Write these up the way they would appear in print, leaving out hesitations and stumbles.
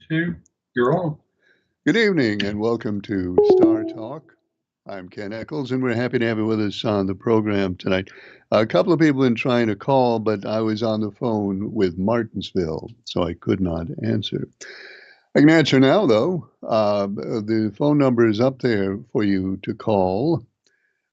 two, you're on. Good evening and welcome to Star Talk. I'm Ken Eccles and we're happy to have you with us on the program tonight. A couple of people have been trying to call, but I was on the phone with Martinsville, so I could not answer. I can answer now, though. The phone number is up there for you to call.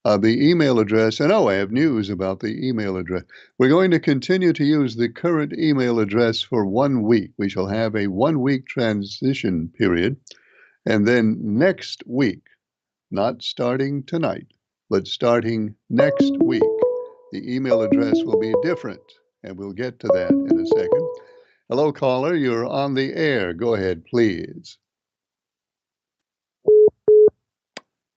The email address, and I have news about the email address. We're going to continue to use the current email address for 1 week. We shall have a 1 week transition period. And then next week, not starting tonight, but starting next week, the email address will be different. And we'll get to that in a second. Hello, caller. You're on the air. Go ahead, please.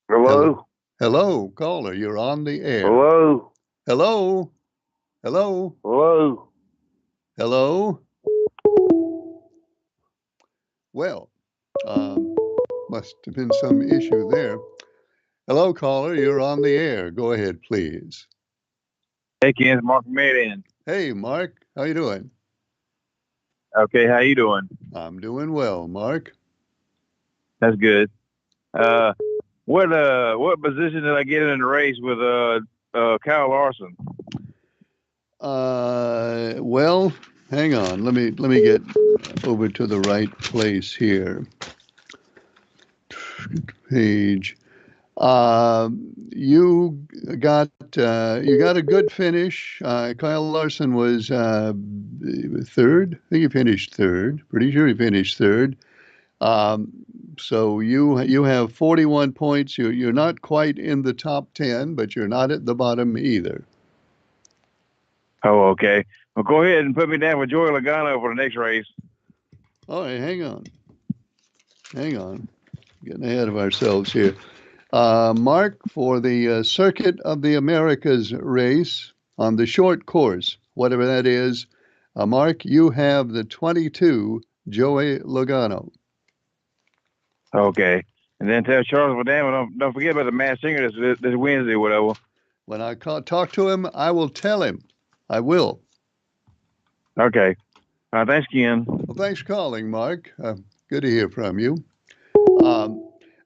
Hello? Hello, caller. You're on the air. Hello? Hello? Hello? Hello? Hello? Well, must have been some issue there. Hello, caller. You're on the air. Go ahead, please. Hey, Ken, it's Mark from Marion. Hey, Mark. How you doing? Okay, how you doing? I'm doing well, Mark. That's good. What position did I get in the race with Kyle Larson? Well, hang on. Let me get over to the right place here. Page. You got a good finish. Kyle Larson was third. I think he finished third. Pretty sure he finished third. So you have 41 points. You're not quite in the top 10, but you're not at the bottom either. Oh, okay. Well, go ahead and put me down with Joey Logano for the next race. All right, hang on. Getting ahead of ourselves here. Mark, for the Circuit of the Americas race on the short course, whatever that is, Mark, you have the 22 Joey Logano. Okay. And then tell Charles Logano, don't forget about the Masked Singer this Wednesday, whatever. When I talk to him, I will tell him. I will. Okay. Thanks, Ken. Well, thanks for calling, Mark. Good to hear from you.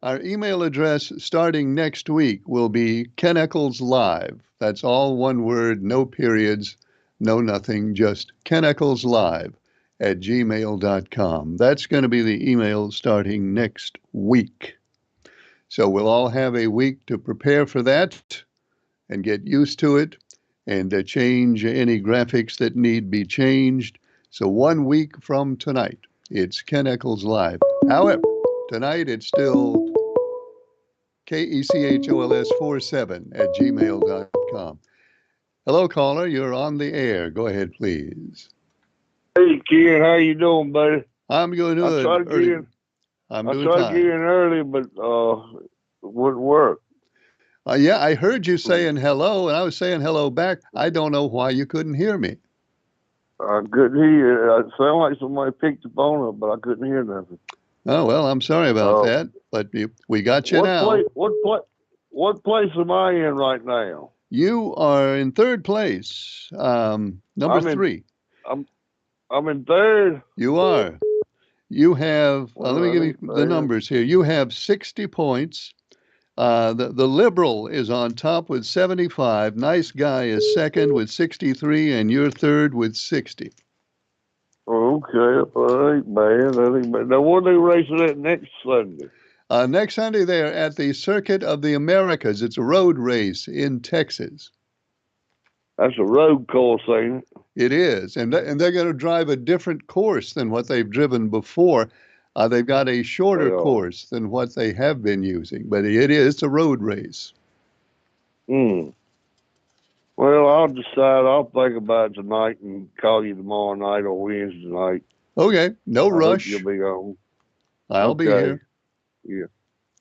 Our email address starting next week will be Ken Eccles Live. That's all one word, no periods, no nothing, just Ken Eccles Live at gmail.com. That's going to be the email starting next week. So we'll all have a week to prepare for that and get used to it and change any graphics that need be changed. So 1 week from tonight, it's Ken Eccles Live. However, tonight it's still KECHOLS47 at gmail.com. Hello, caller. You're on the air. Go ahead, please. Hey, Ken, how you doing, buddy? I'm going to I tried to get in. I'm I doing tried fine. to get in early, but it wouldn't work. Yeah, I heard you saying hello, and I was saying hello back. I don't know why you couldn't hear me. I couldn't hear. It sounded like somebody picked the phone up, but I couldn't hear nothing. Oh, well, I'm sorry about that, but we got you now. What place am I in right now? You are in third place, number 3. I'm in third. You are. You have, Well, let me give you the numbers here. You have 60 points. The Liberal is on top with 75. Nice Guy is second with 63, and you're third with 60. Okay, that ain't bad. Now, what are they racing at next Sunday? Next Sunday, they're at the Circuit of the Americas. It's a road race in Texas. That's a road course, ain't it? It is, and they're going to drive a different course than what they've driven before. They've got a shorter course than what they have been using, but it's a road race. Well, I'll decide. I'll think about it tonight and call you tomorrow night or Wednesday night. Okay, no rush. You'll be on. I'll be here. Yeah.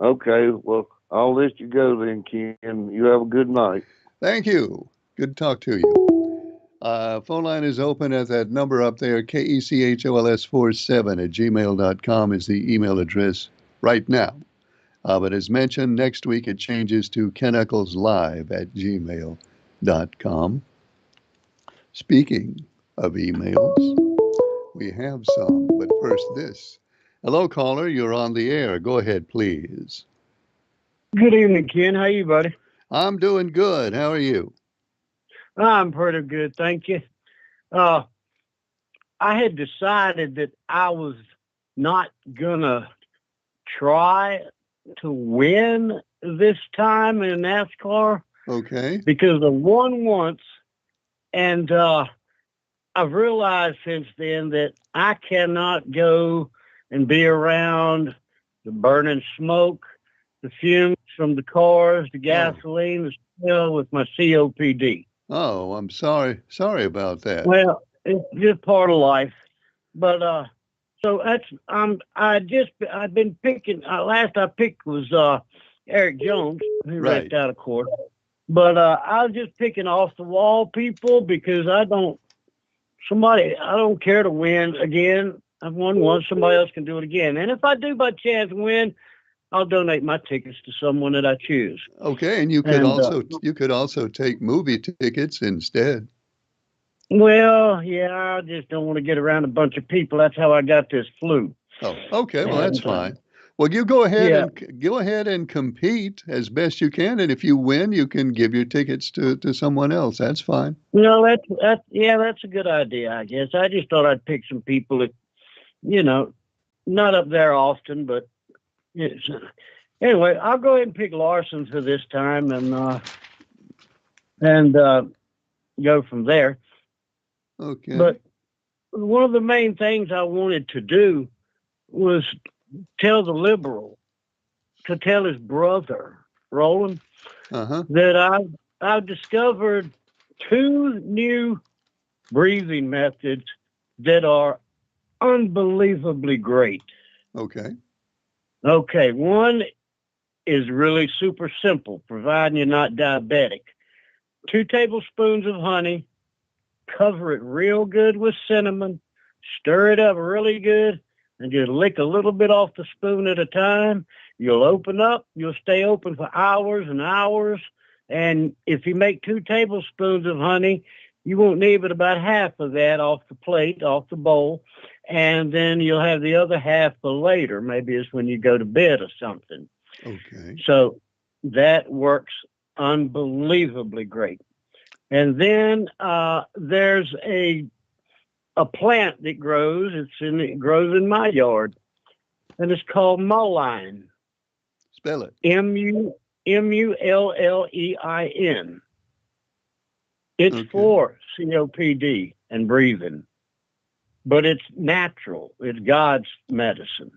Okay, well, I'll let you go then, Ken. You have a good night. Thank you. Good to talk to you. Phone line is open at that number up there, KECHOLS47 at gmail.com is the email address right now. But as mentioned, next week it changes to KenEcclesLive at gmail.com. Speaking of emails, we have some, but first this. Hello, caller. You're on the air. Go ahead, please. Good evening, Ken. How you, buddy? I'm doing good. How are you? I'm pretty good, thank you. Uh, I had decided that I was not gonna try to win this time in NASCAR Okay. because I won once, and I've realized since then that I cannot go and be around the burning smoke, the fumes from the cars, the gasoline, the smell with my COPD. Oh, I'm sorry. Sorry about that. Well, it's just part of life. But so that's I've been picking. Last I picked was Eric Jones, who Right. wrecked out, of course. But I was just picking off the wall people because I don't care to win again. I've won once. Somebody else can do it again. And if I do by chance win, I'll donate my tickets to someone that I choose. Okay, and you could also take movie tickets instead. Well, yeah, I just don't want to get around a bunch of people. That's how I got this flu. Oh, okay. Well, that's And, fine. Well, you go ahead yeah. and go ahead and compete as best you can, and if you win, you can give your tickets to someone else. That's fine. No, that's a good idea, I guess. I just thought I'd pick some people that, not up there often, but it's, anyway, I'll go ahead and pick Larson for this time and go from there. Okay. But one of the main things I wanted to do was tell the liberal to tell his brother, Roland, Uh-huh. that I've discovered two new breathing methods that are unbelievably great. Okay. Okay, one is really super simple, providing you're not diabetic. 2 tablespoons of honey, cover it real good with cinnamon, stir it up really good, and just lick a little bit off the spoon at a time. You'll open up, you'll stay open for hours and hours. And if you make 2 tablespoons of honey, you won't need but about half of that off the plate, off the bowl. And then you'll have the other half for later. Maybe it's when you go to bed or something. Okay. So that works unbelievably great. And then there's a plant that grows. It grows in my yard, and it's called mullein. Spell it. Mullein. It's Okay. for COPD and breathing, but it's natural. It's God's medicine.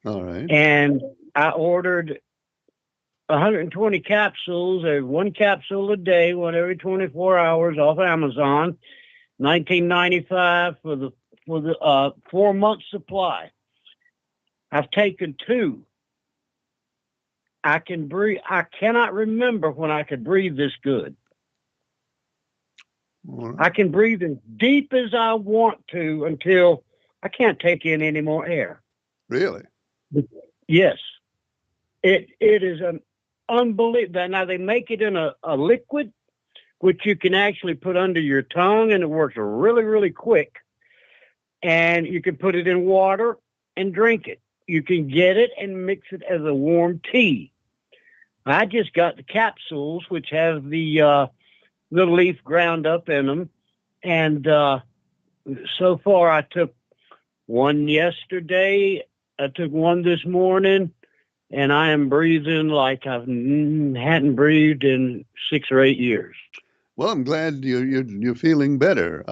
All right. And I ordered 120 capsules, 1 capsule a day, one every 24 hours off Amazon, $19.95 for the 4-month supply. I've taken 2. I can breathe. I cannot remember when I could breathe this good. All right. I can breathe as deep as I want to until I can't take in any more air. Really? Yes. It is an unbelievable. Now they make it in a liquid, which you can actually put under your tongue, and it works really, really quick. And you can put it in water and drink it. You can get it and mix it as a warm tea. I just got the capsules, which have the leaf ground up in them. And so far, I took one yesterday. I took one this morning, and I am breathing like I hadn't breathed in 6 or 8 years. Well, I'm glad you're feeling better.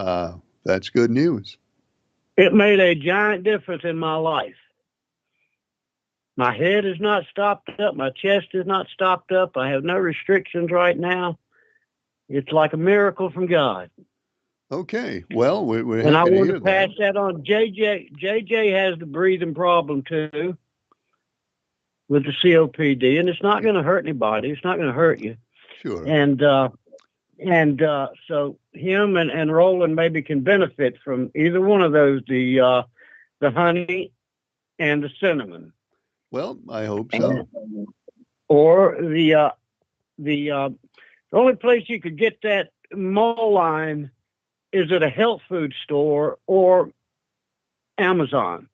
That's good news. It made a giant difference in my life. My head is not stopped up. My chest is not stopped up. I have no restrictions right now. It's like a miracle from God. Okay. Well, we're And I happy to want hear to pass that. that on. JJ has the breathing problem too with the COPD, and it's not going to hurt anybody. It's not going to hurt you. Sure. And so him and Roland maybe can benefit from either one of those, the honey and the cinnamon. Well, I hope so. Or the only place you could get that mullein is at a health food store or Amazon.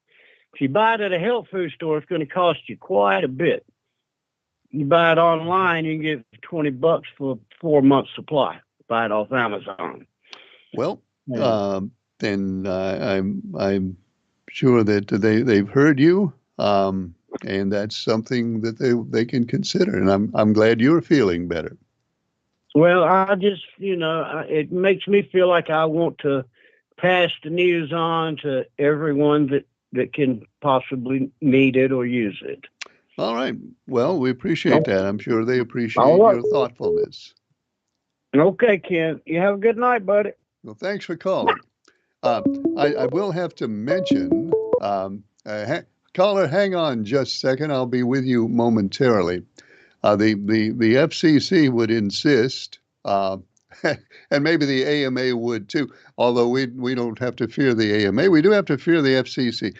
If you buy it at a health food store, it's going to cost you quite a bit. You buy it online, you can get $20 for 4 months supply. Buy it off Amazon. Well, Yeah. then I'm sure that they've heard you, and that's something that they can consider. And I'm glad you're feeling better. Well, I just, it makes me feel like I want to pass the news on to everyone that can possibly need it or use it. All right. Well, we appreciate that. I'm sure they appreciate All right. your thoughtfulness. Okay, Ken. You have a good night, buddy. Well, thanks for calling. I will have to mention, caller, hang on just a second. I'll be with you momentarily. The FCC would insist, and maybe the AMA would too, although we don't have to fear the AMA. We do have to fear the FCC.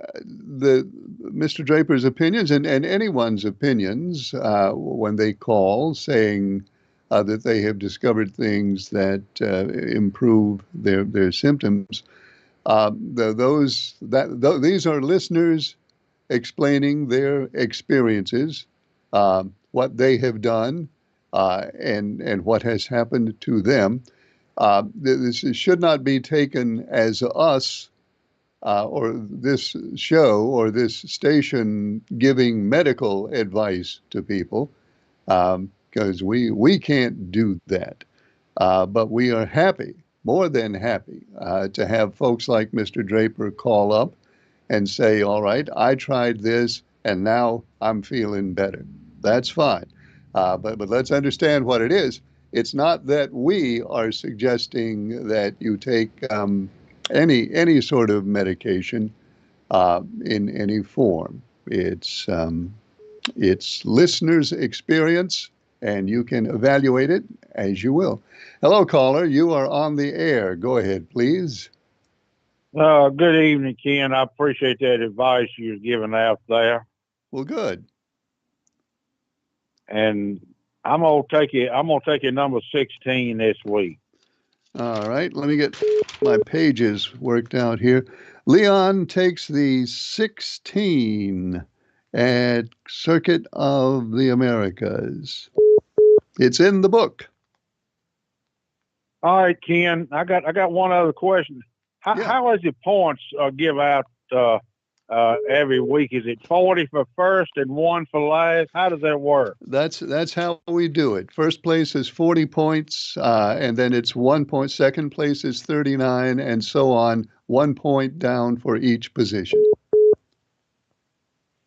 Mr. Draper's opinions and anyone's opinions when they call saying that they have discovered things that improve their symptoms. These are listeners explaining their experiences, what they have done, and what has happened to them. This should not be taken as us or this show or this station giving medical advice to people, because we can't do that. But we are happy, more than happy, to have folks like Mr. Draper call up and say, all right, I tried this and now I'm feeling better. That's fine. But let's understand what it is. It's not that we are suggesting that you take any sort of medication in any form. It's listeners' experience, and you can evaluate it as you will. Hello, caller. You are on the air. Go ahead, please. Good evening, Ken. I appreciate that advice you're giving out there. Well, good. And I'm gonna take it number 16 this week. All right. Let me get my pages worked out here. Leon takes the 16 at Circuit of the Americas. It's in the book. All right, Ken. I got one other question. How is the points give out every week? Is it 40 for first and 1 for last? How does that work? That's how we do it. First place is 40 points, and then it's 1 point. Second place is 39, and so on. 1 point down for each position.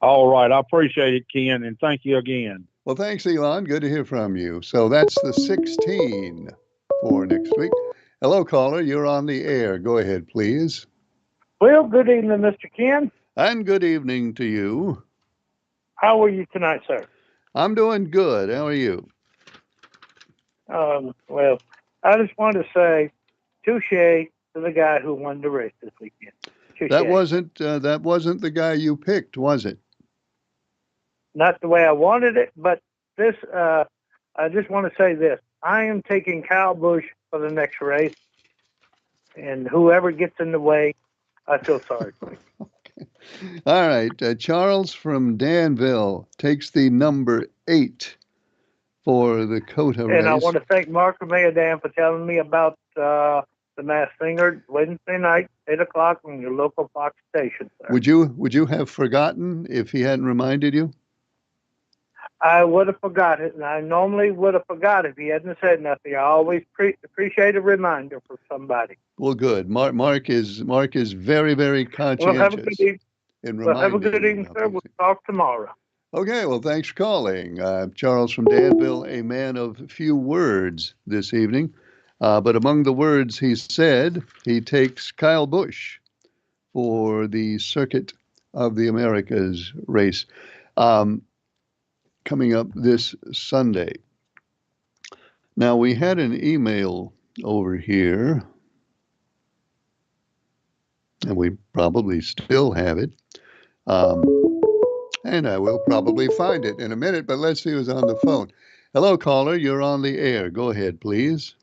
All right. I appreciate it, Ken, and thank you again. Well, thanks, Elon. Good to hear from you. So that's the 16 for next week. Hello, caller. You're on the air. Go ahead, please. Well, good evening, Mr. Ken. And good evening to you. How are you tonight, sir? I'm doing good. How are you? Well, I just wanted to say touche to the guy who won the race this weekend. Touche. That wasn't the guy you picked, was it? Not the way I wanted it, but this. I just want to say this: I am taking Kyle Busch for the next race, and whoever gets in the way, I feel sorry for. All right. Charles from Danville takes the number 8 for the COTA race. And I want to thank Mark and Dan for telling me about the Masked Singer Wednesday night, 8 o'clock on your local Fox station, sir. Would you have forgotten if he hadn't reminded you? I would have forgot it, and I normally would have forgot if he hadn't said nothing. I always appreciate a reminder from somebody. Well, good. Mark is very, very conscientious. Well, have a good evening. Have a good evening, sir. We'll talk tomorrow. Okay, well, thanks for calling. Charles from Danville, a man of few words this evening. But among the words he said, he takes Kyle Busch for the Circuit of the Americas race coming up this Sunday. Now, we had an email over here, and we probably still have it. And I will probably find it in a minute, but let's see who's on the phone. Hello, caller. You're on the air. Go ahead, please.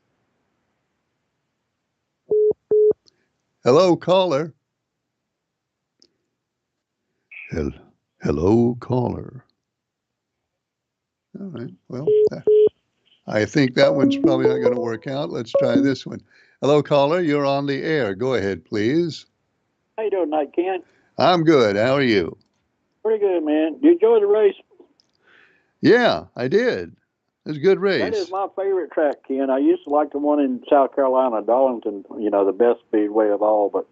Hello, caller. Hello, caller. All right. Well, I think that one's probably not going to work out. Let's try this one. Hello, caller. You're on the air. Go ahead, please. How you doing tonight, Ken? I'm good. How are you? Pretty good, man. You enjoy the race? Yeah, I did. It was a good race. That is my favorite track, Ken. I used to like the one in South Carolina, Darlington, the best speedway of all. But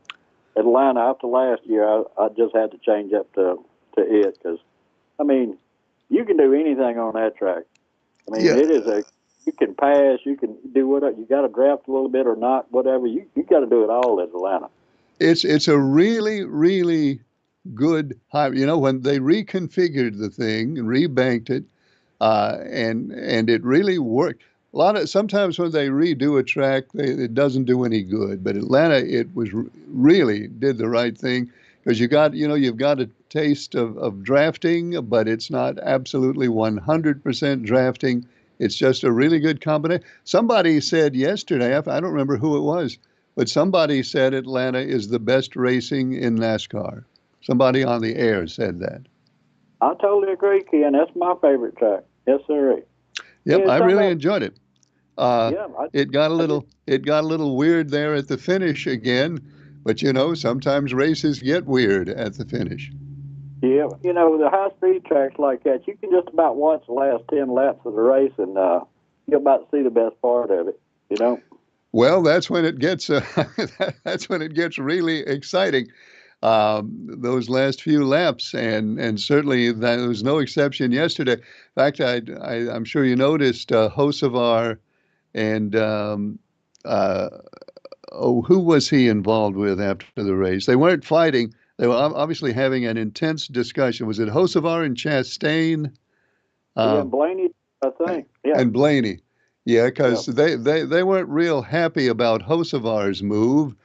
Atlanta, after last year, I just had to change up to it because, I mean, you can do anything on that track. I mean, Yeah. it is you can pass, you can do whatever. You got to draft a little bit or not, whatever. You got to do it all at Atlanta. It's a really, really good high. When they reconfigured the thing and rebanked it, and it really worked. Sometimes when they redo a track, it doesn't do any good. But Atlanta, it was really did the right thing because you've got a taste of drafting, but it's not absolutely 100% drafting. It's just a really good combination. Somebody said yesterday, I don't remember who it was, but somebody said Atlanta is the best racing in NASCAR. Somebody on the air said that. I totally agree, Ken. That's my favorite track. Yes, sir. Yep, Yeah, I really enjoyed it. Yeah, It got a little weird there at the finish again, but sometimes races get weird at the finish. Yeah, the high-speed tracks like that, you can just about watch the last 10 laps of the race, and you'll about see the best part of it. Well, that's when it gets that's when it gets really exciting. Those last few laps, and certainly that was no exception yesterday. In fact, I'm sure you noticed Hocevar and who was he involved with after the race? They weren't fighting. They were obviously having an intense discussion. Was it Hocevar and Chastain? Yeah, Blaney, I think. Yeah. And Blaney. Yeah, because they weren't real happy about Hocevar's move.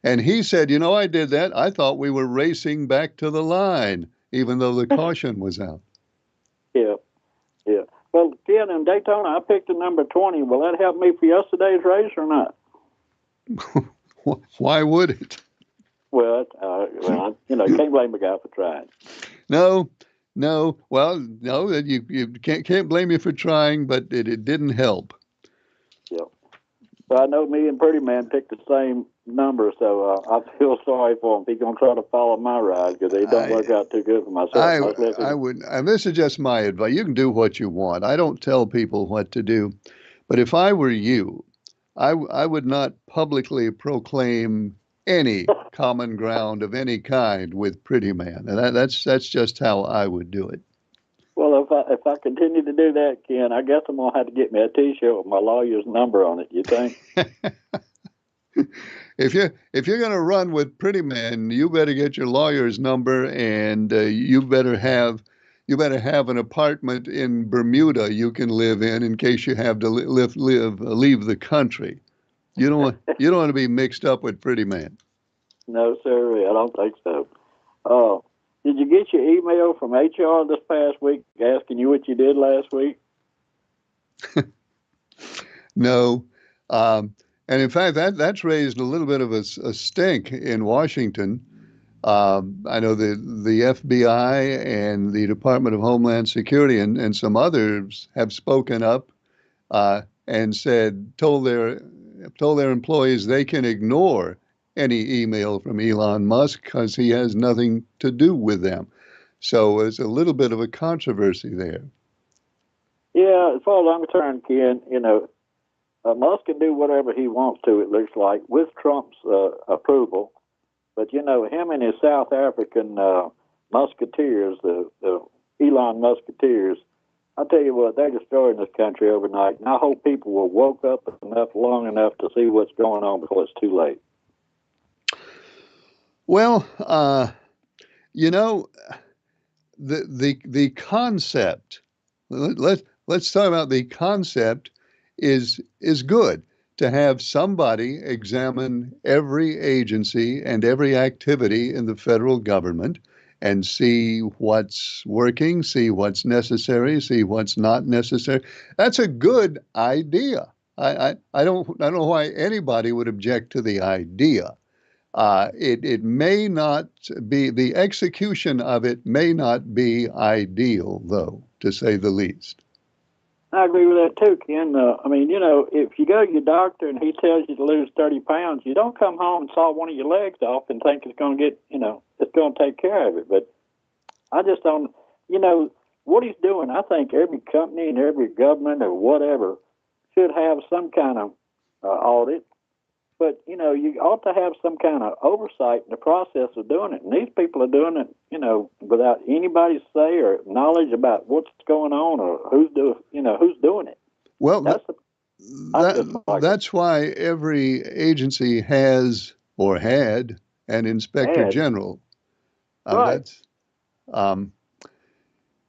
And he said, I did that. I thought we were racing back to the line, even though the caution was out. Yeah. Well, Ken, in Daytona, I picked the number 20. Will that help me for yesterday's race or not? Why would it? Well, you can't blame a guy for trying. No. Well, no, you can't blame you for trying, but it didn't help. Yeah. So I know me and Pretty Man picked the same number, so I feel sorry for him. He's going to try to follow my ride because it don't work out too good for myself. I would, and this is just my advice. You can do what you want. I don't tell people what to do. But if I were you, I would not publicly proclaim any common ground of any kind with Pretty Man. And that's just how I would do it. Well, if I continue to do that, Ken, I guess I'm gonna have to get me a T-shirt with my lawyer's number on it. You think? If you're gonna run with Pretty Man, you better get your lawyer's number, and you better have an apartment in Bermuda you can live in case you have to leave the country. You don't want to be mixed up with Pretty Man. No, sir, I don't think so. Did you get your email from HR this past week asking you what you did last week? No. And in fact, that's raised a little bit of a stink in Washington. I know the FBI and the Department of Homeland Security and some others have spoken up and told their employees they can ignore any email from Elon Musk because he has nothing to do with them. So there's a little bit of a controversy there. Yeah, as far as I'm concerned, Ken, Musk can do whatever he wants to, it looks like, with Trump's approval. But, him and his South African musketeers, the Elon Musketeers, I tell you what, they're destroying this country overnight. And I hope people will woke up long enough to see what's going on before it's too late. Well, the concept. Let's talk about the concept. Is good to have somebody examine every agency and every activity in the federal government and see what's working, see what's necessary, see what's not necessary. That's a good idea. I don't know why anybody would object to the idea. It may not be, the execution of it may not be ideal, though, to say the least. I agree with that too, Ken. I mean, you know, if you go to your doctor and he tells you to lose 30 pounds, you don't come home and saw one of your legs off and think it's going to get, you know, it's going to take care of it. But I just don't, you know, what he's doing, I think every company and every government or whatever should have some kind of audit. But, you know, you ought to have some kind of oversight in the process of doing it. And these people are doing it, you know, without anybody's say or knowledge about what's going on or who's doing it. Well, That's that's why every agency has or had an inspector general. Right. That's,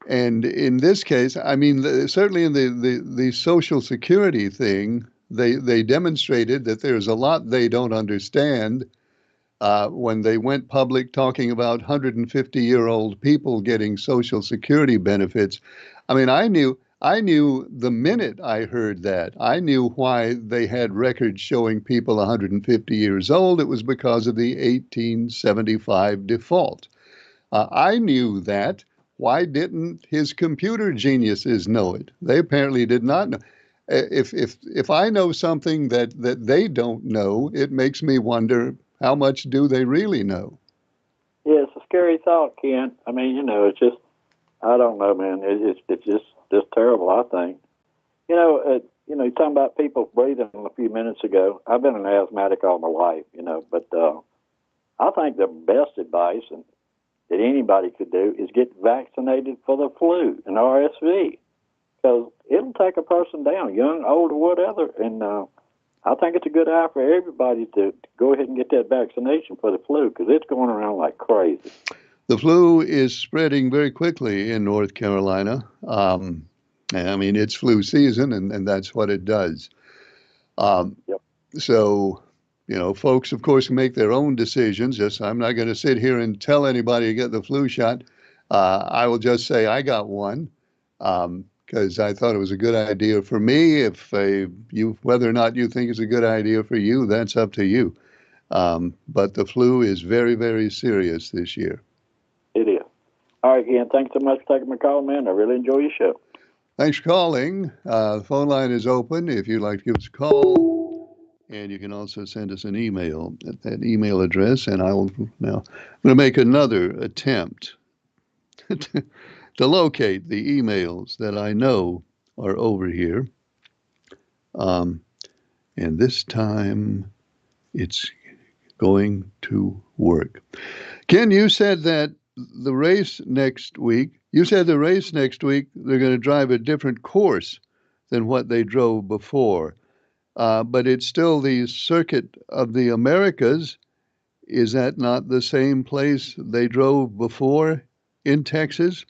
and in this case, I mean, certainly in the Social Security thing, they demonstrated that there's a lot they don't understand when they went public talking about 150-year-old people getting Social Security benefits. I mean, I knew the minute I heard that, I knew why they had records showing people 150 years old. It was because of the 1875 default. I knew that. Why didn't his computer geniuses know it? They apparently did not know. If I know something that they don't know, it makes me wonder, how much do they really know? Yeah, it's a scary thought, Ken. I mean, you know, it's just, I don't know, man. It's just terrible, I think. You know, you're talking about people breathing a few minutes ago. I've been an asthmatic all my life, you know, but I think the best advice that anybody could do is get vaccinated for the flu and RSV, because it'll take a person down, young, old, or whatever. And I think it's a good idea for everybody to go ahead and get that vaccination for the flu, because it's going around like crazy. The flu is spreading very quickly in North Carolina. I mean, it's flu season, and that's what it does. Yep. So, you know, folks, of course, make their own decisions. Just, I'm not going to sit here and tell anybody to get the flu shot. I will just say I got one because I thought it was a good idea for me. If whether or not you think it's a good idea for you, that's up to you. But the flu is very, very serious this year. It is. All right, Ian, thanks so much for taking my call, man. I really enjoy your show. Thanks for calling. The phone line is open if you'd like to give us a call. And you can also send us an email at that email address. And I'm going to make another attempt to locate the emails that I know are over here. And this time it's going to work. Ken, you said that the race next week, they're going to drive a different course than what they drove before. But it's still the Circuit of the Americas. Is that not the same place they drove before in Texas?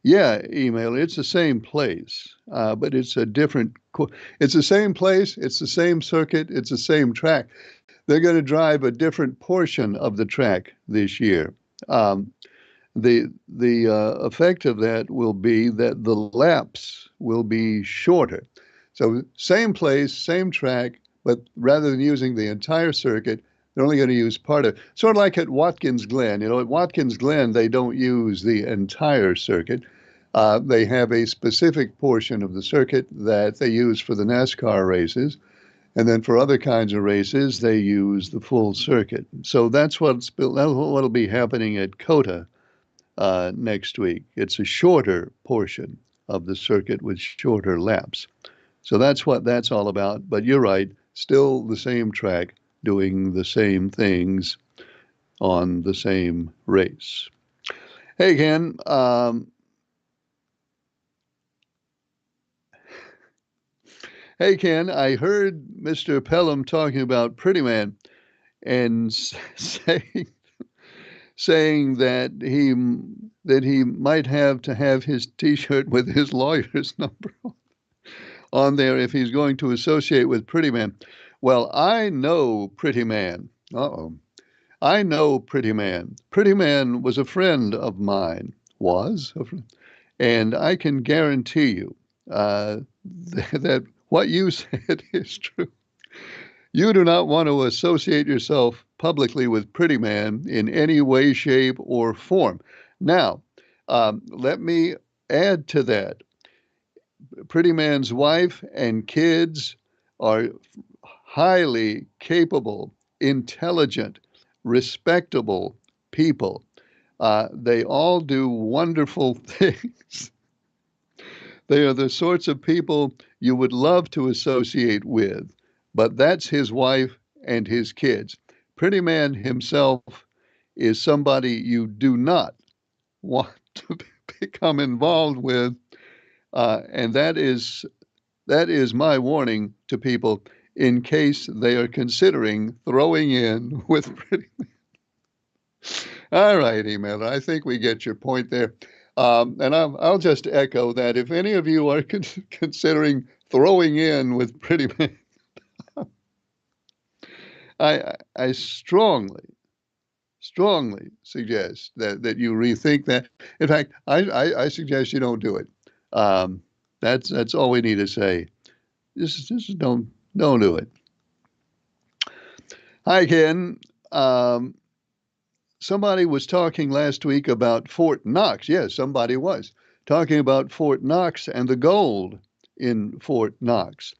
Yeah, email. It's the same place, but it's a different. It's the same place. It's the same circuit. It's the same track. They're going to drive a different portion of the track this year. The effect of that will be that the laps will be shorter. So same place, same track, but rather than using the entire circuit, they're only going to use part of it. Sort of like at Watkins Glen. You know, at Watkins Glen, they don't use the entire circuit. They have a specific portion of the circuit that they use for the NASCAR races. And then for other kinds of races, they use the full circuit. So that's what'll be happening at COTA next week. It's a shorter portion of the circuit with shorter laps. So that's what that's all about. But you're right, still the same track, doing the same things on the same race. Hey, Ken. Hey, Ken, I heard Mr. Pelham talking about Pretty Man and saying that he might have to have his T-shirt with his lawyer's number on there if he's going to associate with Pretty Man. Well, I know Pretty Man. I know Pretty Man. Pretty Man was a friend of mine, and I can guarantee you that what you said is true. You do not want to associate yourself publicly with Pretty Man in any way, shape, or form. Now, let me add to that. Pretty Man's wife and kids are highly capable, intelligent, respectable people. They all do wonderful things. They are the sorts of people you would love to associate with, but that's his wife and his kids. Pretty Man himself is somebody you do not want to become involved with, and that is my warning to people in case they are considering throwing in with Pretty Man. All right, emailer, I think we get your point there. And I'll just echo that if any of you are considering throwing in with Pretty Man, I strongly suggest that you rethink that. In fact, I suggest you don't do it. That's all we need to say. Just don't do it. Hi, Ken. Somebody was talking last week about Fort Knox. Yes, somebody was talking about Fort Knox and the gold in Fort Knox.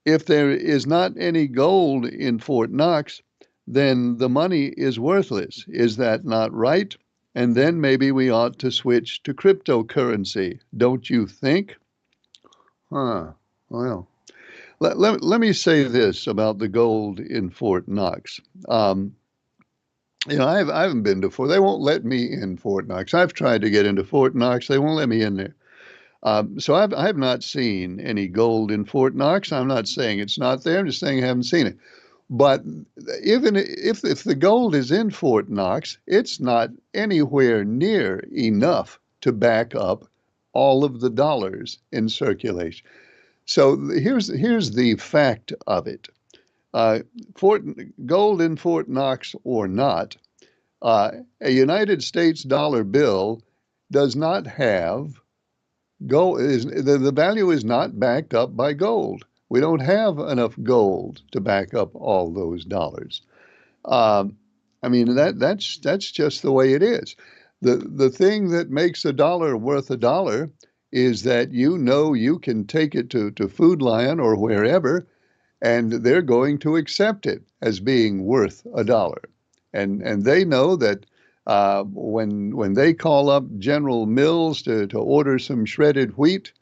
If there is not any gold in Fort Knox, then the money is worthless. Is that not right? And then maybe we ought to switch to cryptocurrency, don't you think? Well, let me say this about the gold in Fort Knox. I haven't been to Fort. They won't let me in Fort Knox. I've tried to get into Fort Knox. They won't let me in there. So I have not seen any gold in Fort Knox. I'm not saying it's not there. I'm just saying I haven't seen it. But even if the gold is in Fort Knox, it's not anywhere near enough to back up all of the dollars in circulation. So here's the fact of it. Gold in Fort Knox or not, a United States dollar bill does not have gold. The value is not backed up by gold. We don't have enough gold to back up all those dollars. That's just the way it is. The thing that makes a dollar worth a dollar is that you can take it to Food Lion or wherever, and they're going to accept it as being worth a dollar. And they know that when they call up General Mills to order some shredded wheat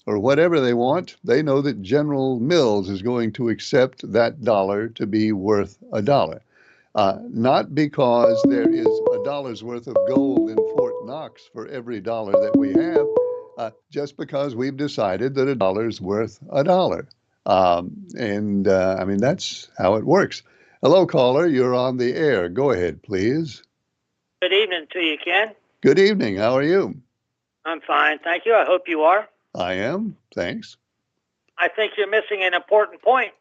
or whatever they want, they know that General Mills is going to accept that dollar to be worth a dollar. Not because there is a dollar's worth of gold in Fort Knox for every dollar that we have, just because we've decided that a dollar's worth a dollar. That's how it works. Hello, caller. You're on the air. Go ahead, please. Good evening to you, Ken. Good evening. How are you? I'm fine, thank you. I hope you are. I am. Thanks. I think you're missing an important point.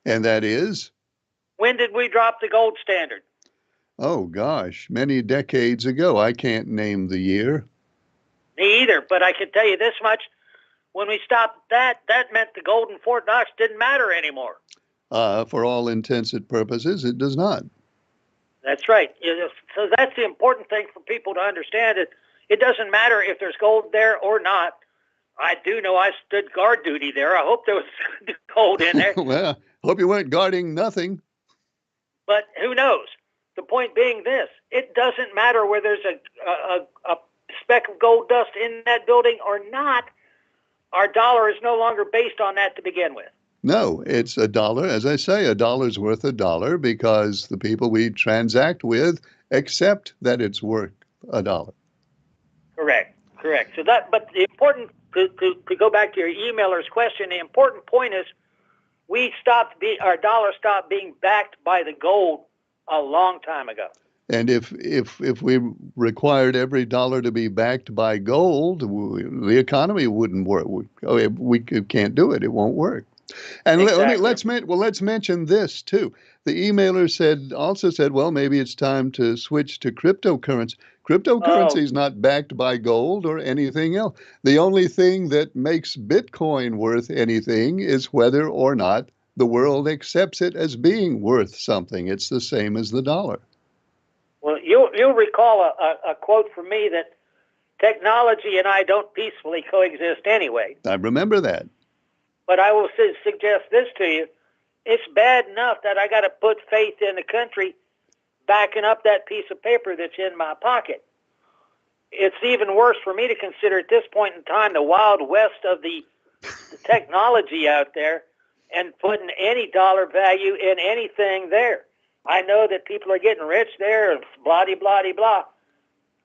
And that is? When did we drop the gold standard? Oh, gosh, many decades ago. I can't name the year. Me either, but I can tell you this much. When we stopped that meant the gold in Fort Knox didn't matter anymore. For all intents and purposes, it does not. That's right. So that's the important thing for people to understand. It doesn't matter if there's gold there or not. I do know I stood guard duty there. I hope there was gold in there. Well, hope you weren't guarding nothing. But who knows? The point being this. It doesn't matter whether there's a speck of gold dust in that building or not. Our dollar is no longer based on that to begin with. No, it's a dollar. As I say, a dollar's worth a dollar because the people we transact with accept that it's worth a dollar. Correct. So but the important, to go back to your emailer's question, the important point is our dollar stopped being backed by the gold a long time ago. And if we required every dollar to be backed by gold, the economy wouldn't work. We can't do it. It won't work. And exactly. let's mention this too. The emailer also said, well, maybe it's time to switch to cryptocurrency. Cryptocurrency is not backed by gold or anything else. The only thing that makes Bitcoin worth anything is whether or not the world accepts it as being worth something. It's the same as the dollar. Well, you'll recall a quote from me that technology and I don't peacefully coexist anyway. I remember that. But I will suggest this to you. It's bad enough that I got to put faith in the country backing up that piece of paper that's in my pocket. It's even worse for me to consider at this point in time the wild west of the technology out there and putting any dollar value in anything there. I know that people are getting rich there and blah, blah, blah.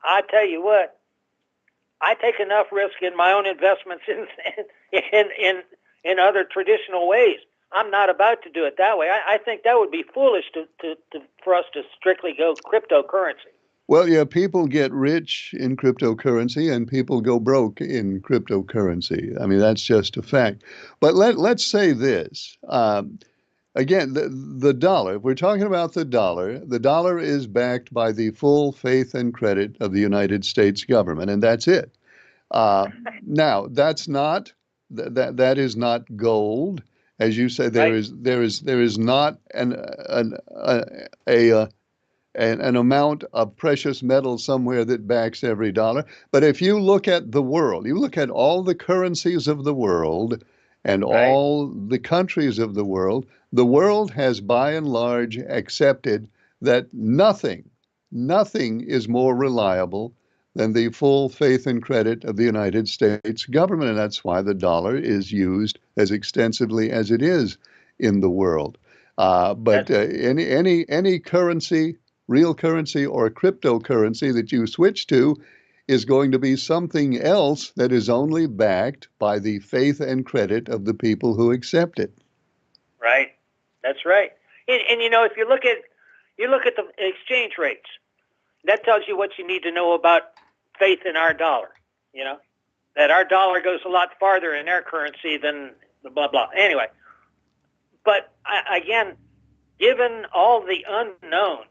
I tell you what, I take enough risk in my own investments in other traditional ways. I'm not about to do it that way. I think that would be foolish for us to strictly go cryptocurrency. Well, yeah, people get rich in cryptocurrency and people go broke in cryptocurrency. I mean, that's just a fact. But let's say this. Again, the dollar, if we're talking about the dollar is backed by the full faith and credit of the United States government, and that's it. Now, that's not, that is not gold. As you say, there is not an amount of precious metal somewhere that backs every dollar. But if you look at the world, you look at all the currencies of the world and all the countries of the world has by and large accepted that nothing is more reliable than the full faith and credit of the United States government. And that's why the dollar is used as extensively as it is in the world. But any currency, real currency or cryptocurrency that you switch to is going to be something else that is only backed by the faith and credit of the people who accept it. Right. That's right. And you know, if you look at the exchange rates, that tells you what you need to know about faith in our dollar. You know, that our dollar goes a lot farther in their currency than the blah blah. Anyway, but again, given all the unknowns,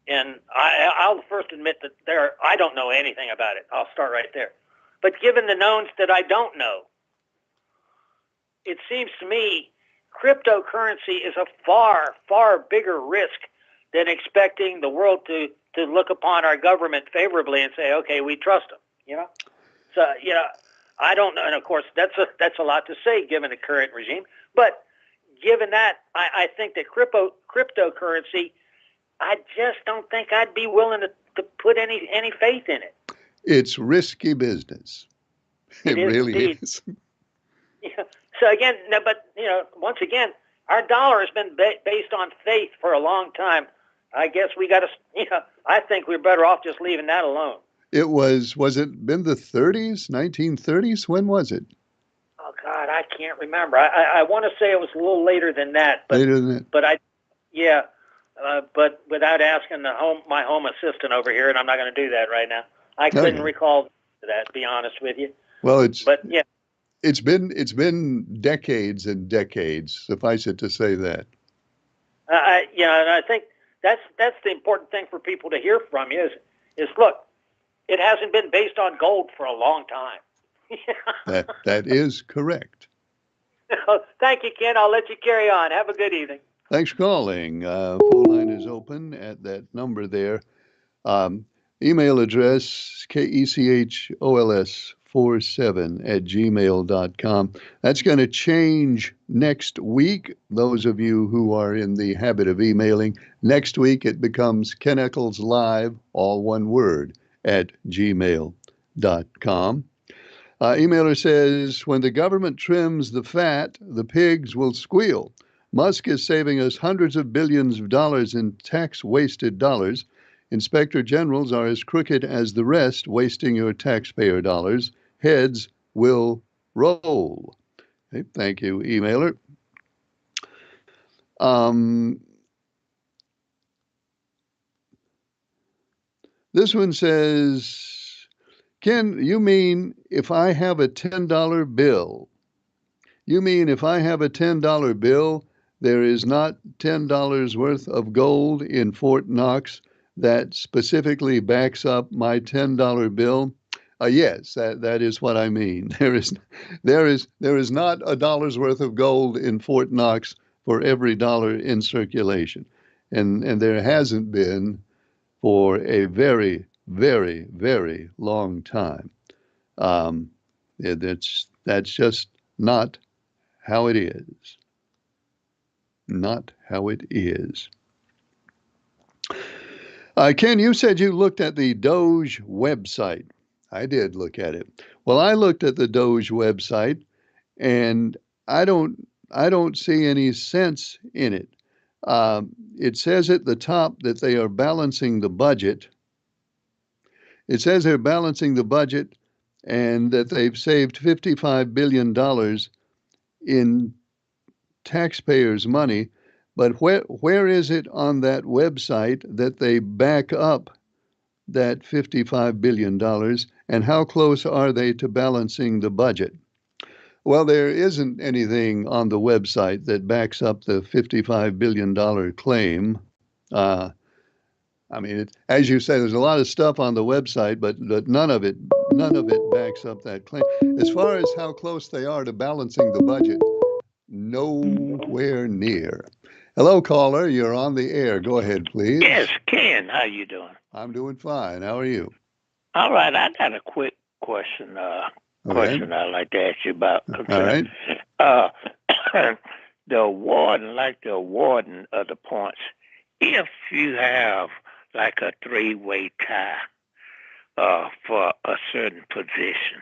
and I'll first admit that I don't know anything about it. I'll start right there. But given the knowns that I don't know, it seems to me cryptocurrency is a far, far bigger risk than expecting the world to look upon our government favorably and say, okay, we trust them, you know? So, you know, I don't know. And of course, that's a lot to say given the current regime. But given that, I think that cryptocurrency, I just don't think I'd be willing to put any faith in it. It's risky business. It really is. Yeah. So again, no, but you know, once again, our dollar has been based on faith for a long time. I guess we got to, you know, I think we're better off just leaving that alone. It was it been the 30s, 1930s? When was it? Oh God, I can't remember. I want to say it was a little later than that. But, later than that. But but without asking my home assistant over here, and I'm not going to do that right now. I couldn't recall that, to be honest with you. Well, It's been decades and decades. Suffice it to say that. You know, and I think that's the important thing for people to hear from you is look, it hasn't been based on gold for a long time. That is correct. Thank you, Ken. I'll let you carry on. Have a good evening. Thanks for calling. Phone line is open at that number there. Email address kechols47@gmail.com. That's going to change next week. Those of you who are in the habit of emailing, next week it becomes Ken Echols Live, all one word, @gmail.com. Emailer says, when the government trims the fat, the pigs will squeal. Musk is saving us hundreds of billions of dollars in tax-wasted dollars. Inspector generals are as crooked as the rest, wasting your taxpayer dollars. Heads will roll. Okay, thank you, emailer. This one says, Ken, you mean if I have a $10 bill? You mean if I have a $10 bill, there is not $10 worth of gold in Fort Knox that specifically backs up my $10 bill? Yes, that is what I mean. There is not $1 worth of gold in Fort Knox for every dollar in circulation. And there hasn't been for a very, very, very long time. That's just not how it is. Not how it is. Ken, you said you looked at the Doge website. I did look at it. Well, I looked at the Doge website, and I don't see any sense in it. It says at the top that they are balancing the budget. It says they're balancing the budget and that they've saved $55 billion in taxpayers' money. But where is it on that website that they back up that $55 billion, and how close are they to balancing the budget? Well, there isn't anything on the website that backs up the $55 billion claim. I mean, as you say, there's a lot of stuff on the website, but none of it backs up that claim. As far as how close they are to balancing the budget, nowhere near. Hello, caller. You're on the air. Go ahead, please. Yes, Ken. How you doing? I'm doing fine. How are you? All right. I got a quick question. Question I'd like to ask you about. All right. The warden of the points. If you have like a three-way tie for a certain position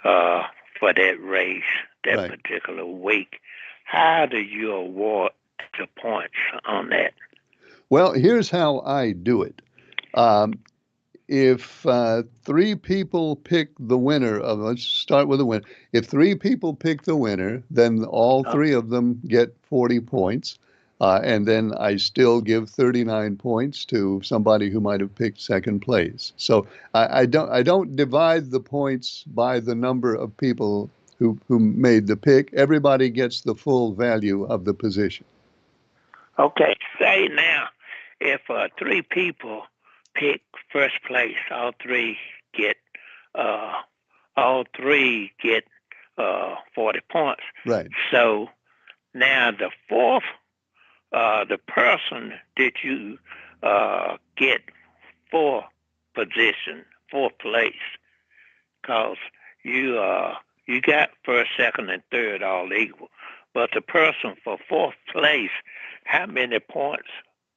for that race, that particular week, how do you award the points on that? Well, here's how I do it. If three people pick the winner let's start with the winner. If three people pick the winner, then all three of them get 40 points. And then I still give 39 points to somebody who might have picked second place. So I don't divide the points by the number of people who made the pick. Everybody gets the full value of the position. Okay. Say now, if three people pick first place, all three get 40 points. Right. So now the fourth. The person that you get fourth place, because you got first, second, and third all equal. But the person for fourth place, how many points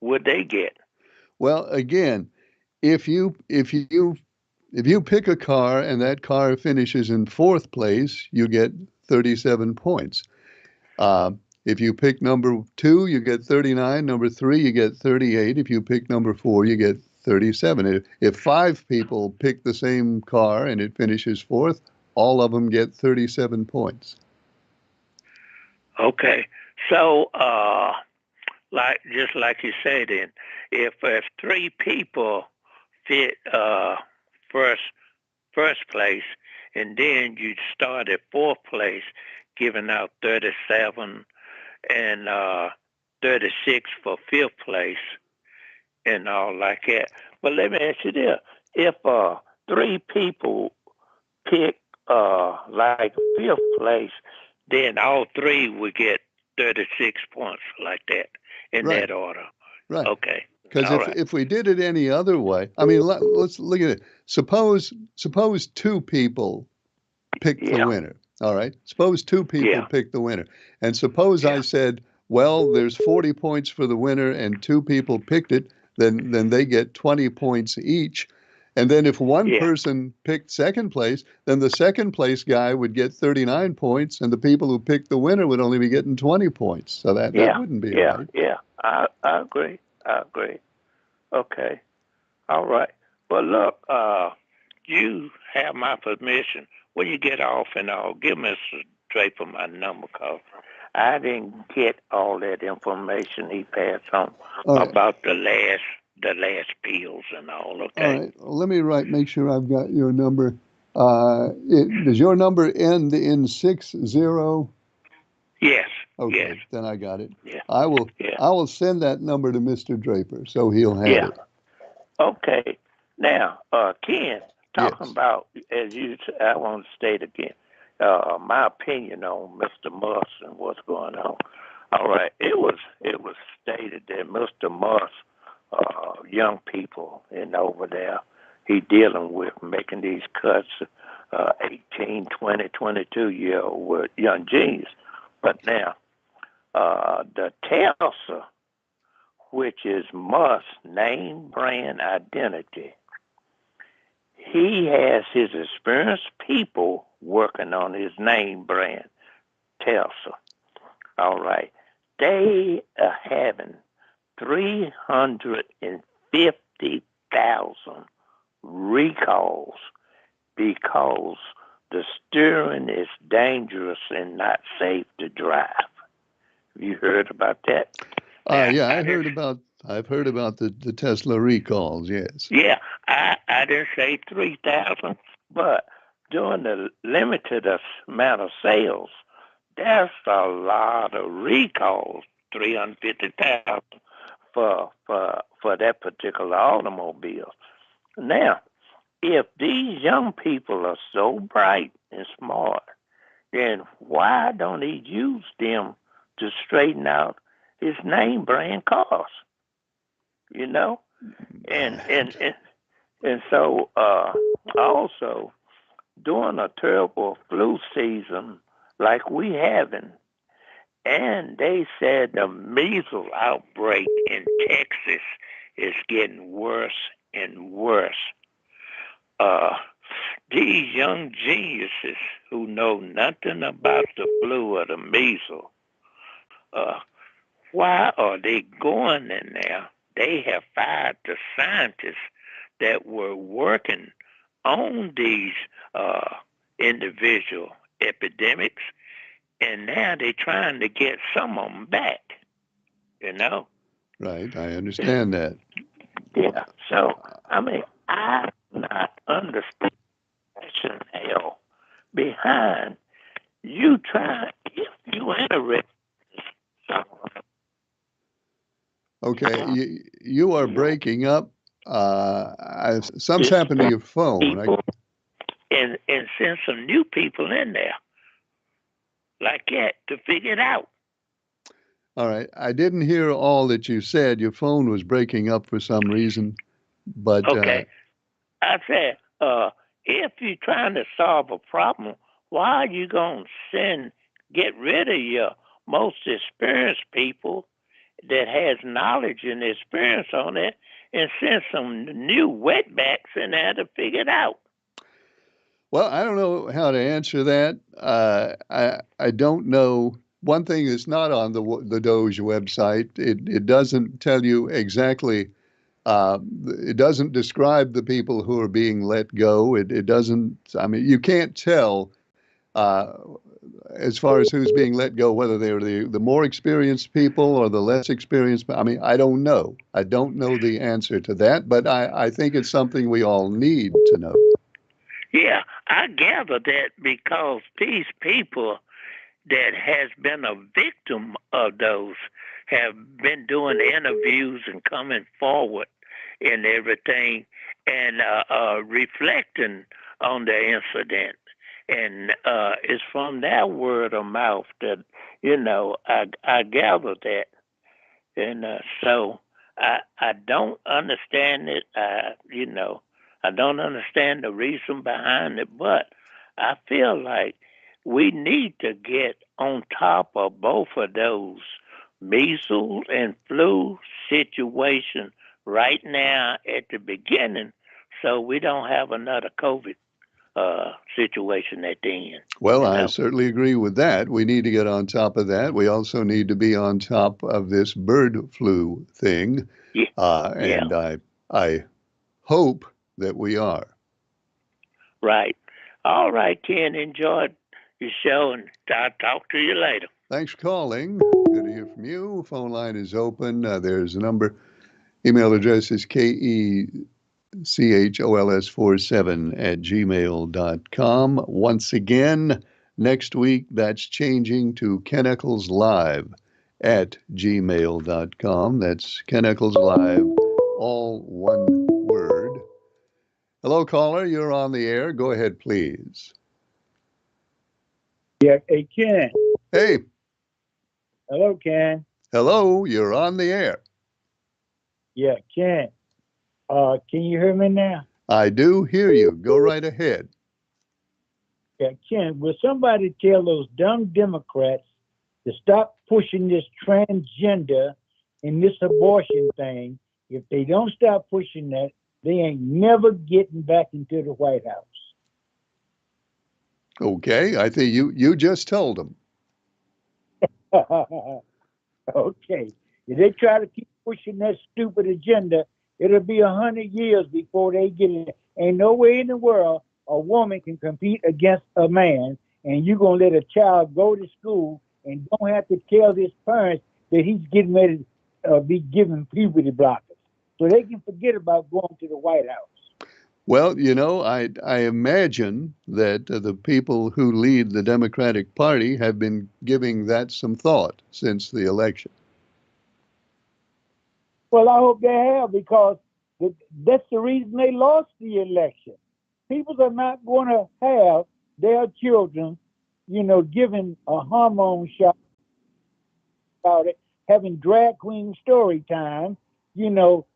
would they get? Well, again, if you pick a car and that car finishes in fourth place, you get 37 points. If you pick number 2, you get 39. Number 3, you get 38. If you pick number 4, you get 37. If 5 people pick the same car and it finishes fourth, all of them get 37 points. Okay. So, just like you said, then, if 3 people fit first place, and then you start at fourth place, giving out 37 and 36 for fifth place and all like that. But let me ask you this. If 3 people pick like fifth place, then all 3 would get 36 points like that in that order. Right. Okay. Because if we did it any other way, I mean, let's look at it. Suppose 2 people pick the winner. All right. Suppose 2 people pick the winner. And suppose I said, well, there's 40 points for the winner and 2 people picked it, then they get 20 points each. And then if one person picked second place, then the second place guy would get 39 points and the people who picked the winner would only be getting 20 points. So that wouldn't be right. Yeah, I agree. Okay. All right. But look, you have my permission. When you get off and all, give Mr. Draper my number, because I didn't get all that information he passed on about the last pills and all. Okay. All right. Well, let me make sure I've got your number. Does your number end in 60? Yes. Okay. Yes. Then I got it. Yeah. I will send that number to Mr. Draper so he'll have it. Okay. Now, Ken, talking about, as you said, I want to state again, my opinion on Mr. Musk and what's going on. All right. It was stated that Mr. Musk, young people and over there, he dealing with making these cuts, 18, 20, 22-year old with young genius. But now, the Tesla, which is Musk's name brand identity, he has his experienced people working on his name brand, Tesla. All right. They are having 350,000 recalls because the steering is dangerous and not safe to drive. Have you heard about that? Yeah, I've heard about the Tesla recalls, yes. Yeah, I didn't say 3,000, but during the limited amount of sales, there's a lot of recalls, 350,000 for that particular automobile. Now, if these young people are so bright and smart, then why don't he use them to straighten out his name brand cars? You know? And so also during a terrible flu season like we having, and they said the measles outbreak in Texas is getting worse and worse. These young geniuses who know nothing about the flu or the measles, why are they going in there? They have fired the scientists that were working on these individual epidemics, and now they're trying to get some of them back, you know? Right, I understand that. Yeah, so, I mean, I do not understand the rationale behind you trying, if you interested in someone. Okay, you are breaking up. Something's happened to your phone. And send some new people in there like that to figure it out. All right. I didn't hear all that you said. Your phone was breaking up for some reason. But okay. I said, if you're trying to solve a problem, why are you going to get rid of your most experienced people that has knowledge and experience on it and send some new wetbacks in there to figure it out? Well, I don't know how to answer that. I don't know. One thing that's not on the DOJ website, it doesn't tell you exactly. It doesn't describe the people who are being let go. It doesn't. I mean, you can't tell as far as who's being let go, whether they're the more experienced people or the less experienced. I mean, I don't know. I don't know the answer to that, but I think it's something we all need to know. Yeah, I gather that because these people that has been a victim of those have been doing interviews and coming forward and everything and reflecting on the incident. And it's from that word of mouth that, I gather that. And so I don't understand it, I don't understand the reason behind it, but I feel like we need to get on top of both of those measles and flu situation right now at the beginning so we don't have another COVID situation at the end. Well, I certainly agree with that. We need to get on top of that. We also need to be on top of this bird flu thing. And I hope that we are. Right. All right, Ken. Enjoy your show, and I'll talk to you later. Thanks for calling. Good to hear from you. Phone line is open. There's a number. Email address is kechols47@gmail.com. Once again, next week, that's changing to keneccleslive@gmail.com. That's Ken Eccles Live, all one word. Hello, caller. You're on the air. Go ahead, please. Yeah, hey, Ken. Hey. Hello, Ken. Hello, you're on the air. Yeah, Ken. Can you hear me now? I do hear you. Go right ahead. Yeah, Ken. Will somebody tell those dumb Democrats to stop pushing this transgender and this abortion thing? If they don't stop pushing that, they ain't never getting back into the White House. Okay, I think you just told them. Okay. If they try to keep pushing that stupid agenda, it'll be 100 years before they get it. Ain't no way in the world a woman can compete against a man, and you're going to let a child go to school and don't have to tell his parents that he's getting ready to be given puberty blockers. So they can forget about going to the White House. Well, I imagine that the people who lead the Democratic Party have been giving that some thought since the election. Well, I hope they have, because that's the reason they lost the election. People are not going to have their children, given a hormone shot about it, having drag queen story time,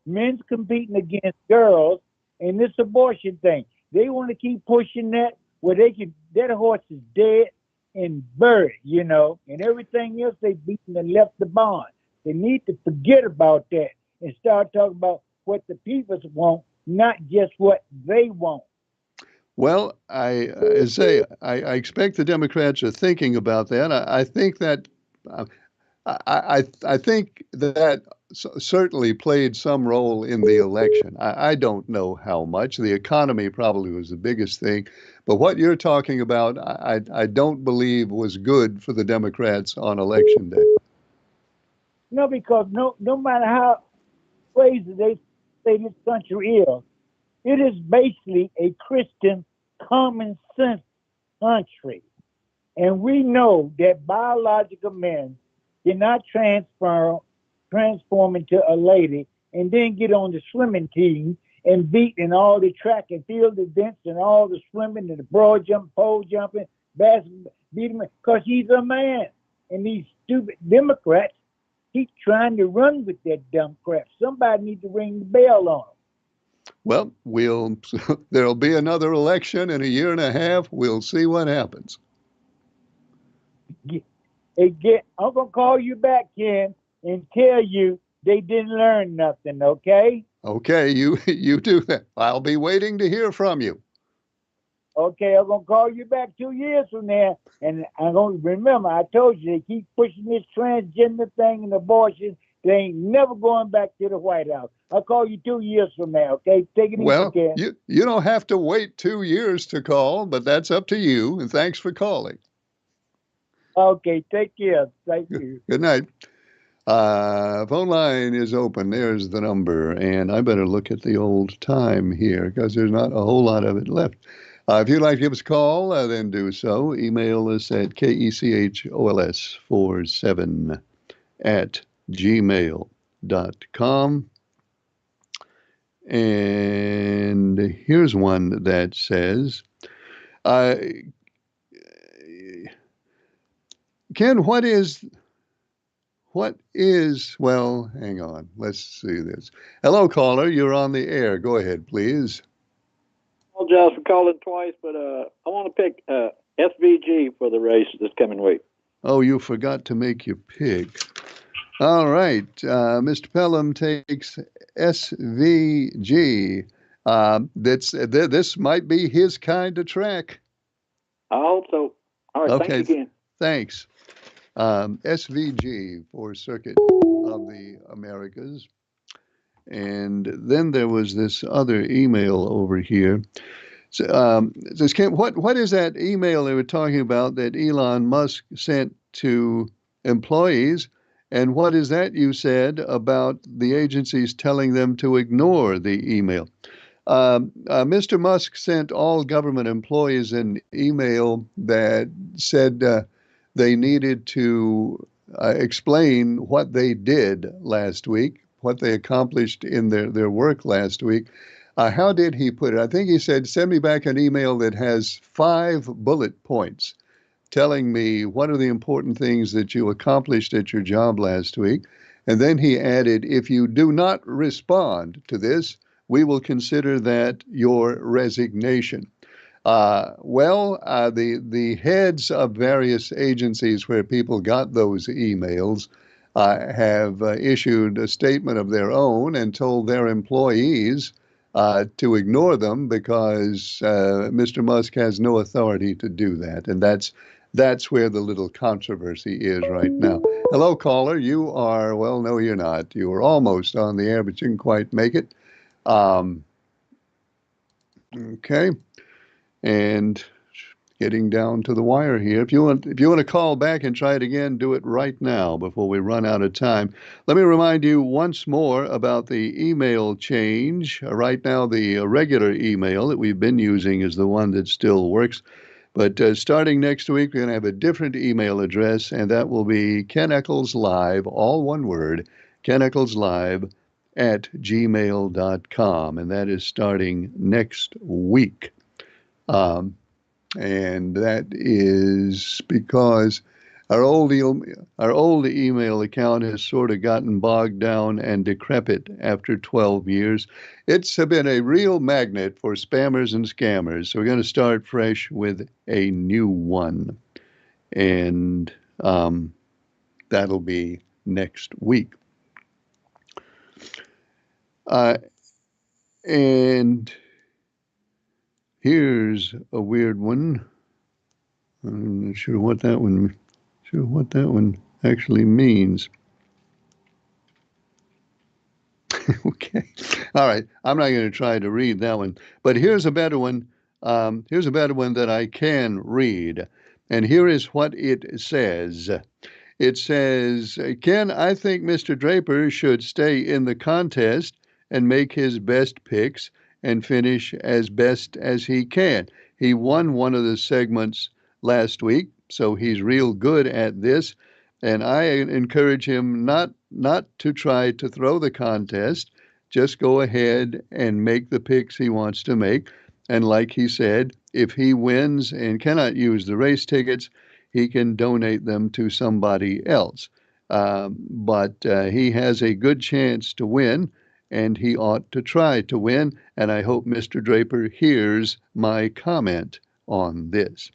men's competing against girls, and this abortion thing. They want to keep pushing that where that horse is dead and buried, and everything else they beaten and left the barn. They need to forget about that and start talking about what the people want, not just what they want. Well, I expect the Democrats are thinking about that. I think that I think that certainly played some role in the election. I don't know how much. The economy probably was the biggest thing, but what you're talking about, I don't believe was good for the Democrats on election day. No, because no matter how crazy they say this country is, it is basically a Christian common sense country. And we know that biological men cannot transform into a lady and then get on the swimming team and beat in all the track and field events and all the swimming and the broad jump, pole jumping, basketball, beat him because he's a man. And these stupid Democrats keep trying to run with that dumb crap. Somebody needs to ring the bell on them. Well, there'll be another election in a year and a half. We'll see what happens. I'm gonna call you back, Ken, and tell you they didn't learn nothing. Okay? Okay, you do that. I'll be waiting to hear from you. Okay, I'm gonna call you back 2 years from now, and I'm gonna remember. I told you they keep pushing this transgender thing and abortion. They ain't never going back to the White House. I'll call you 2 years from now. Okay, take it easy, Ken. You don't have to wait 2 years to call, but that's up to you. And thanks for calling. Okay, take care. Thank you. Good night. Phone line is open. There's the number, and I better look at the old time here because there's not a whole lot of it left. If you'd like to give us a call, then do so. Email us at kechos47@gmail.com. And here's one that says, Ken, well, hang on. Let's see this. Hello, caller. You're on the air. Go ahead, please. I apologize for calling twice, but I want to pick SVG for the race this coming week. Oh, you forgot to make your pick. All right. Mr. Pelham takes SVG. This might be his kind of track. I hope so. All right. Okay. Thanks again. Thanks. SVG for Circuit of the Americas. And then there was this other email over here. So, says, Ken, what is that email they were talking about that Elon Musk sent to employees? And what is that you said about the agencies telling them to ignore the email? Mr. Musk sent all government employees an email that said they needed to explain what they did last week, what they accomplished in their work last week. How did he put it? I think he said, send me back an email that has 5 bullet points. telling me what are the important things that you accomplished at your job last week. And then he added, if you do not respond to this, we will consider that your resignation. The heads of various agencies where people got those emails have issued a statement of their own and told their employees to ignore them because Mr. Musk has no authority to do that. And that's where the little controversy is right now. Hello, caller. You are, well, no, you're not. You were almost on the air, but you didn't quite make it. Okay. And getting down to the wire here. If you want to call back and try it again, do it right now before we run out of time. Let me remind you once more about the email change. Right now, the regular email that we've been using is the one that still works. But starting next week, we're going to have a different email address, and that will be Ken Eccles Live, all one word, Ken Eccles Live @gmail.com. And that is starting next week. And that is because our old email account has sort of gotten bogged down and decrepit after 12 years. It's been a real magnet for spammers and scammers. So we're going to start fresh with a new one. And that'll be next week. And here's a weird one. I'm not sure what that one actually means. Okay. All right. I'm not going to try to read that one. But here's a better one. Here's a better one that I can read. And here is what it says. It says, Ken, I think Mr. Draper should stay in the contest and make his best picks and finish as best as he can. He won one of the segments last week, so he's real good at this. And I encourage him not to try to throw the contest. Just go ahead and make the picks he wants to make. And like he said, if he wins and cannot use the race tickets, he can donate them to somebody else. But he has a good chance to win, and he ought to try to win. And I hope Mr. Draper hears my comment on this.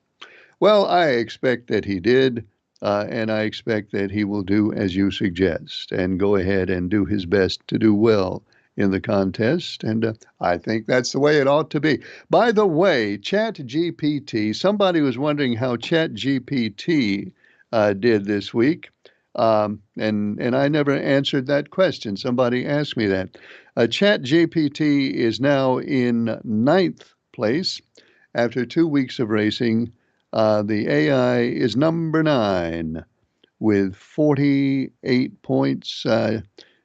Well, I expect that he did, and I expect that he will do as you suggest and go ahead and do his best to do well in the contest. And I think that's the way it ought to be. By the way, ChatGPT, somebody was wondering how ChatGPT did this week. And I never answered that question. Somebody asked me that. ChatGPT is now in 9th place after 2 weeks of racing. The AI is number 9 with 48 points.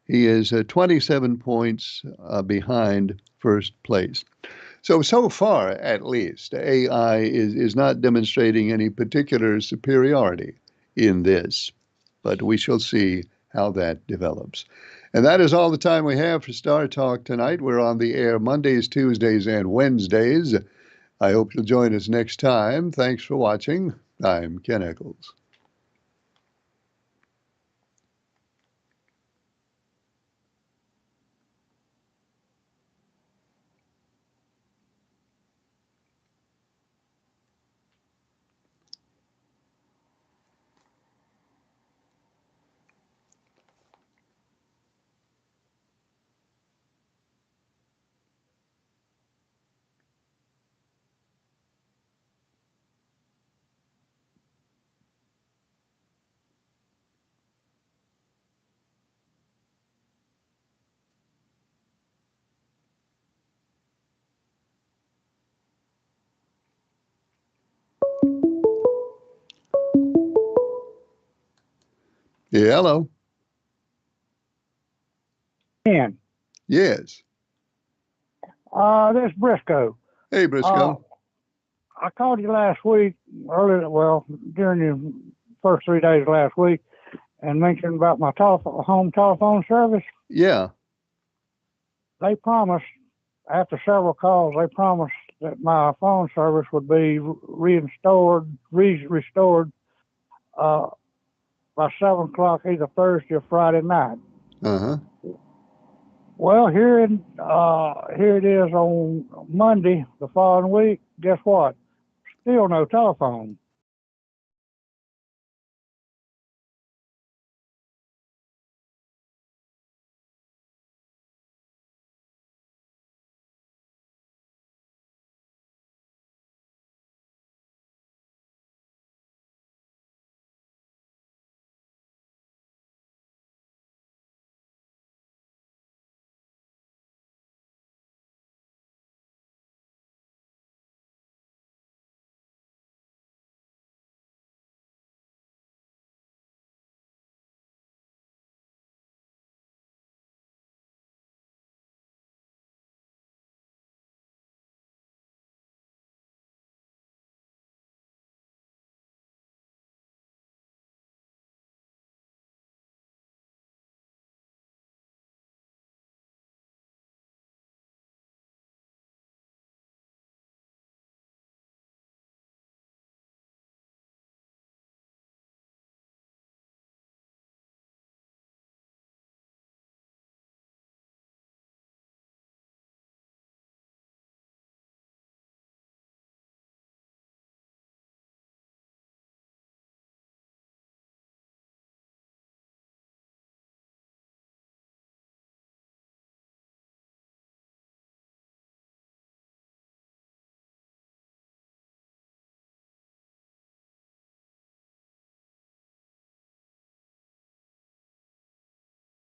He is 27 points behind first place. So far, at least, AI is not demonstrating any particular superiority in this. But we shall see how that develops. And that is all the time we have for Star Talk tonight. We're on the air Mondays, Tuesdays, and Wednesdays. I hope you'll join us next time. Thanks for watching. I'm Ken Eccles. Yeah, hello. Ken, Yes. this is Briscoe. Hey, Briscoe. I called you last week, during the first 3 days of last week, and mentioned about my home telephone service. Yeah. They promised, after several calls, they promised that my phone service would be restored by 7 o'clock either Thursday or Friday night. Uh-huh. Well, here it is on Monday the following week. Guess what? Still no telephone.